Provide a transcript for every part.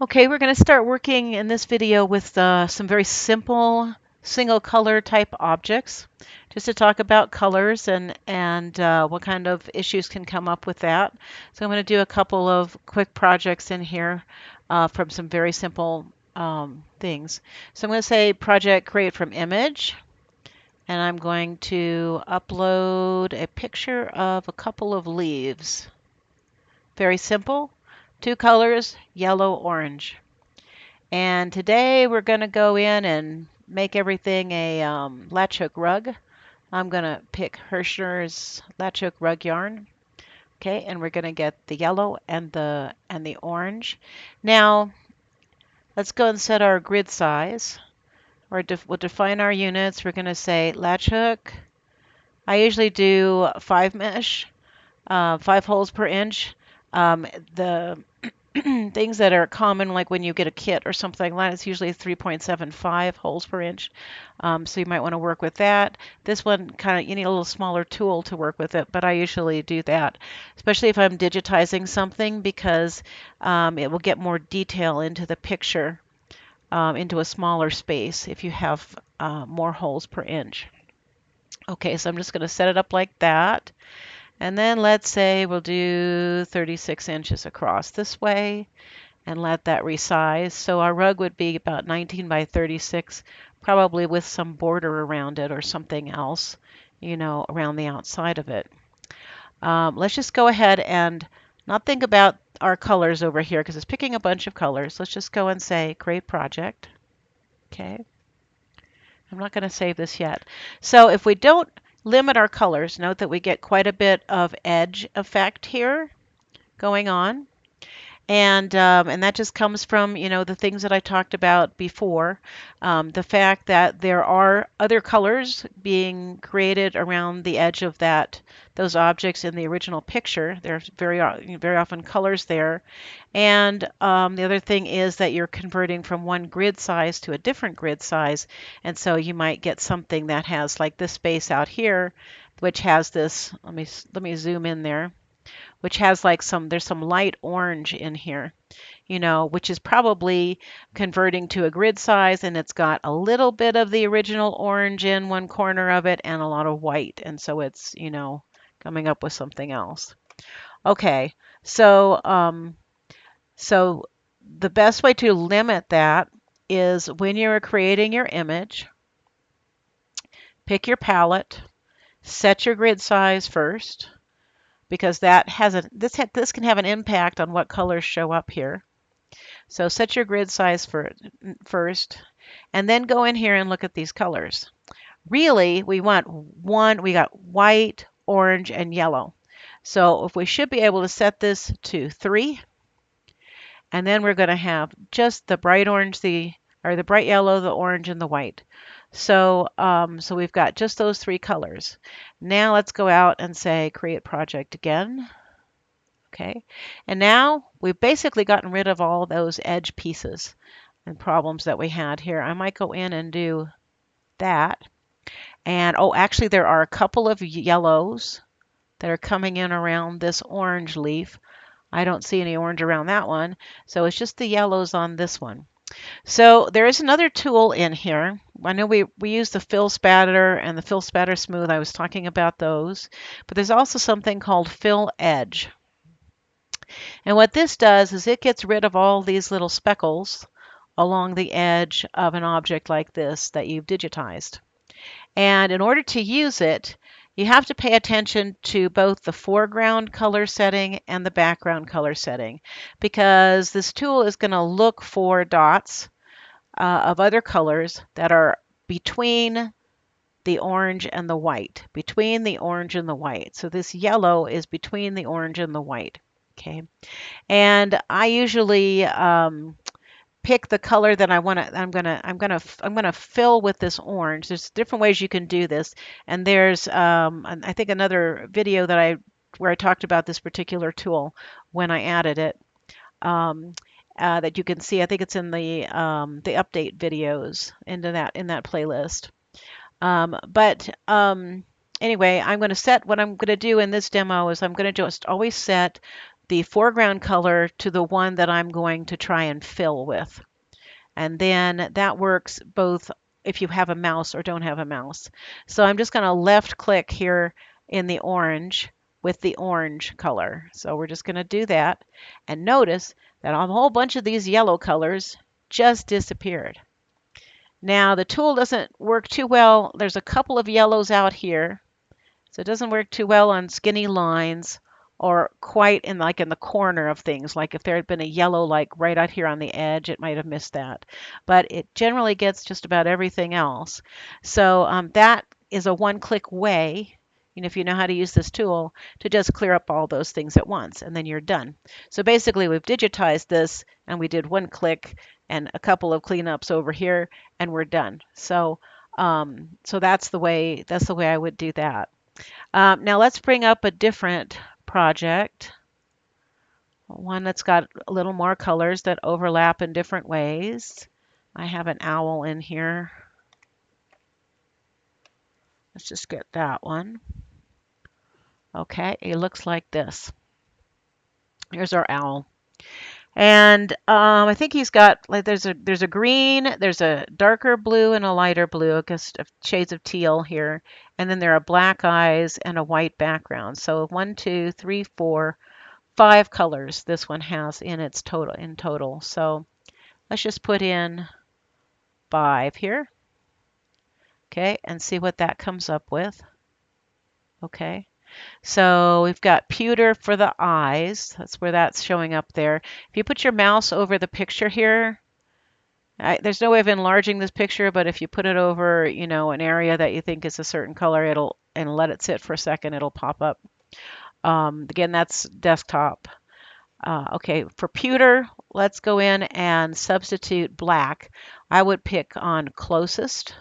Okay, we're going to start working in this video with some very simple single color type objects, just to talk about colors and what kind of issues can come up with that. So I'm going to do a couple of quick projects in here from some very simple things. So I'm going to say project create from image, and I'm going to upload a picture of a couple of leaves. Very simple, two colors, yellow, orange. And today we're going to go in and make everything a latch hook rug. I'm going to pick Hirschner's latch hook rug yarn. Okay, and we're going to get the yellow and the orange. Now, let's go and set our grid size. We'll define our units. We're going to say latch hook. I usually do 5 mesh, 5 holes per inch. The things that are common, like when you get a kit or something like that, it's usually 3.75 holes per inch. So you might want to work with that. This one kind of, you need a little smaller tool to work with it, but I usually do that, especially if I'm digitizing something, because it will get more detail into the picture, into a smaller space if you have more holes per inch. Okay, so I'm just going to set it up like that. And then let's say we'll do 36 inches across this way and let that resize. So our rug would be about 19 by 36, probably with some border around it or something else, around the outside of it. Let's just go ahead and not think about our colors over here because it's picking a bunch of colors. Let's just go and say create project. Okay. I'm not going to save this yet. So if we don't limit our colors, note that we get quite a bit of edge effect here going on. And that just comes from, the things that I talked about before. The fact that there are other colors being created around the edge of those objects in the original picture. There's very often colors there. And the other thing is that you're converting from one grid size to a different grid size. And so you might get something that has like this space out here, which has this, let me zoom in there, which has like there's some light orange in here, which is probably converting to a grid size, and it's got a little bit of the original orange in one corner of it and a lot of white. And so it's, coming up with something else. Okay, so the best way to limit that is when you're creating your image, pick your palette, set your grid size first, because this can have an impact on what colors show up here. So set your grid size first, and then go in here and look at these colors. Really, we got white, orange, and yellow. So if we should be able to set this to 3, and then we're going to have just the bright orange, the bright yellow, the orange, and the white. So we've got just those 3 colors. Now let's go out and say create project again. Okay, and now we've basically gotten rid of all those edge pieces and problems that we had here. I might go in and do that. And oh, actually there are a couple of yellows that are coming in around this orange leaf. I don't see any orange around that one, so it's just the yellows on this one. So there is another tool in here. I know we use the fill spatter and the fill spatter smooth. I was talking about those, but there's also something called fill edge. And what this does is it gets rid of all these little speckles along the edge of an object like this that you've digitized. And in order to use it, you have to pay attention to both the foreground color setting and the background color setting, because this tool is going to look for dots of other colors that are between the orange and the white, between the orange and the white. So this yellow is between the orange and the white. Okay, and I usually pick the color that I want to. I'm gonna fill with this orange. There's different ways you can do this, and there's I think another video where I talked about this particular tool when I added it. Um, that you can see. I think it's in the update videos in that playlist. But anyway, I'm going to set what I'm going to do in this demo is I'm going to just always set the foreground color to the one that I'm going to try and fill with. And then that works both if you have a mouse or don't have a mouse. So I'm just going to left click here in the orange with the orange color. So we're just going to do that. And notice that a whole bunch of these yellow colors just disappeared. Now the tool doesn't work too well. There's a couple of yellows out here. So it doesn't work too well on skinny lines or quite in in the corner of things. Like if there had been a yellow like right out here on the edge, it might have missed that. But it generally gets just about everything else. So that is a one-click way, if you know how to use this tool, to just clear up all those things at once, and then you're done. So basically, we've digitized this, and we did one click and a couple of cleanups over here, and we're done. So that's the way I would do that. Now let's bring up a different project, one that's got a little more colors that overlap in different ways. I have an owl in here. Let's just get that one. Okay, it looks like this. Here's our owl. And I think he's got like there's a green, there's a darker blue and a lighter blue, I guess shades of teal here, and then there are black eyes and a white background. So 1, 2, 3, 4, 5 colors this one has in total. So let's just put in 5 here, okay, and see what that comes up with. Okay. So we've got pewter for the eyes. That's where that's showing up there. If you put your mouse over the picture here, there's no way of enlarging this picture, but if you put it over, an area that you think is a certain color, and let it sit for a second, it'll pop up. Again, that's desktop. Okay, for pewter, let's go in and substitute black. I would pick on closest,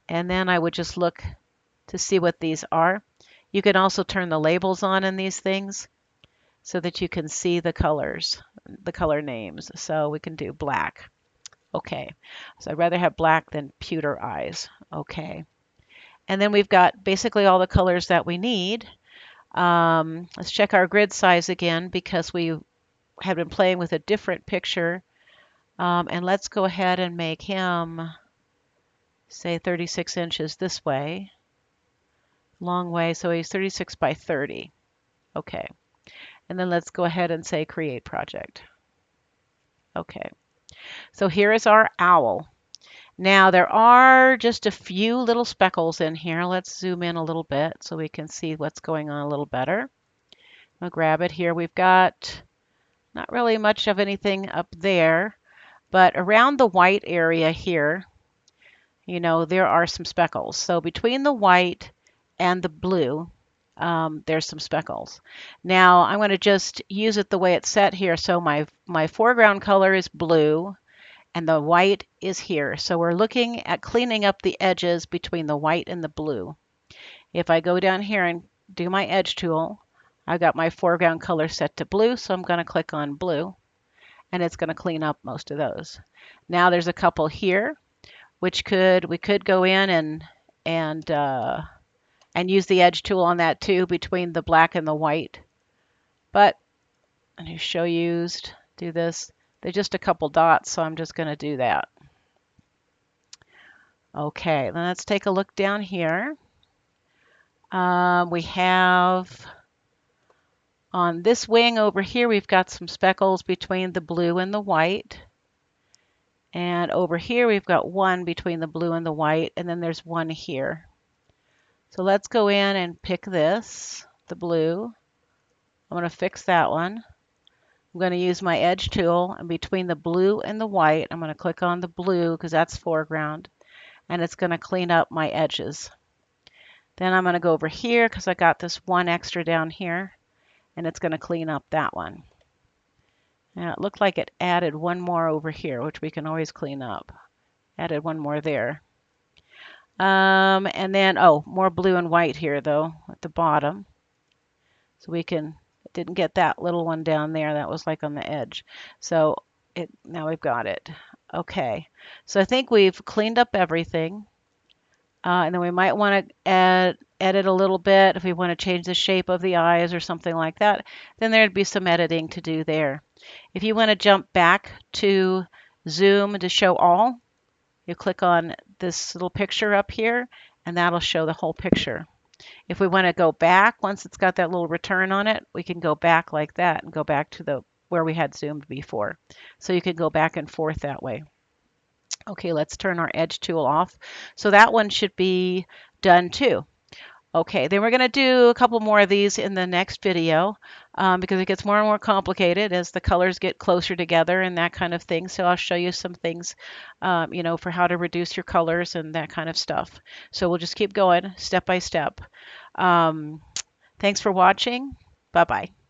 and then I would just look to see what these are. You can also turn the labels on in these things so that you can see the colors, the color names. So we can do black. Okay, so I'd rather have black than pewter eyes. Okay, and then we've got basically all the colors that we need. Let's check our grid size again because we have been playing with a different picture. And let's go ahead and make him, say, 36 inches this way. Long way, so he's 36 by 30. Okay. And then let's go ahead and say create project. Okay. So here is our owl. Now there are just a few little speckles in here. Let's zoom in a little bit so we can see what's going on a little better. I'll grab it here. We've got not really much of anything up there, but around the white area here, there are some speckles. So between the white and the blue, there's some speckles. Now I'm going to just use it the way it's set here. So my foreground color is blue and the white is here. So we're looking at cleaning up the edges between the white and the blue. If I go down here and do my edge tool, I've got my foreground color set to blue, so I'm going to click on blue and it's going to clean up most of those. Now there's a couple here which we could go in and use the edge tool on that too between the black and the white. But I'm going to show used, do this. They're just a couple dots, so I'm just going to do that. Okay, then let's take a look down here. We have on this wing over here, we've got some speckles between the blue and the white. And over here, we've got one between the blue and the white, and then there's one here. So let's go in and pick this, the blue. I'm going to fix that one. I'm going to use my edge tool, and between the blue and the white, I'm going to click on the blue because that's foreground, and it's going to clean up my edges. Then I'm going to go over here because I got this one extra down here, and it's going to clean up that one. Now it looked like it added one more over here, which we can always clean up. Added one more there. And then, more blue and white here though at the bottom. So we can, it didn't get that little one down there. That was like on the edge. So now we've got it. Okay. So I think we've cleaned up everything. And then we might want to edit a little bit if we want to change the shape of the eyes or something like that. Then there'd be some editing to do there. If you want to jump back to zoom to show all, you click on this little picture up here, and that'll show the whole picture. If we want to go back, once it's got that little return on it, we can go back like that and go back to the where we had zoomed before. So you can go back and forth that way. Okay, let's turn our edge tool off. So that one should be done too. Okay, then we're going to do a couple more of these in the next video because it gets more and more complicated as the colors get closer together and that kind of thing. So I'll show you some things, for how to reduce your colors and that kind of stuff. So we'll just keep going step by step. Um, Thanks for watching. Bye-bye.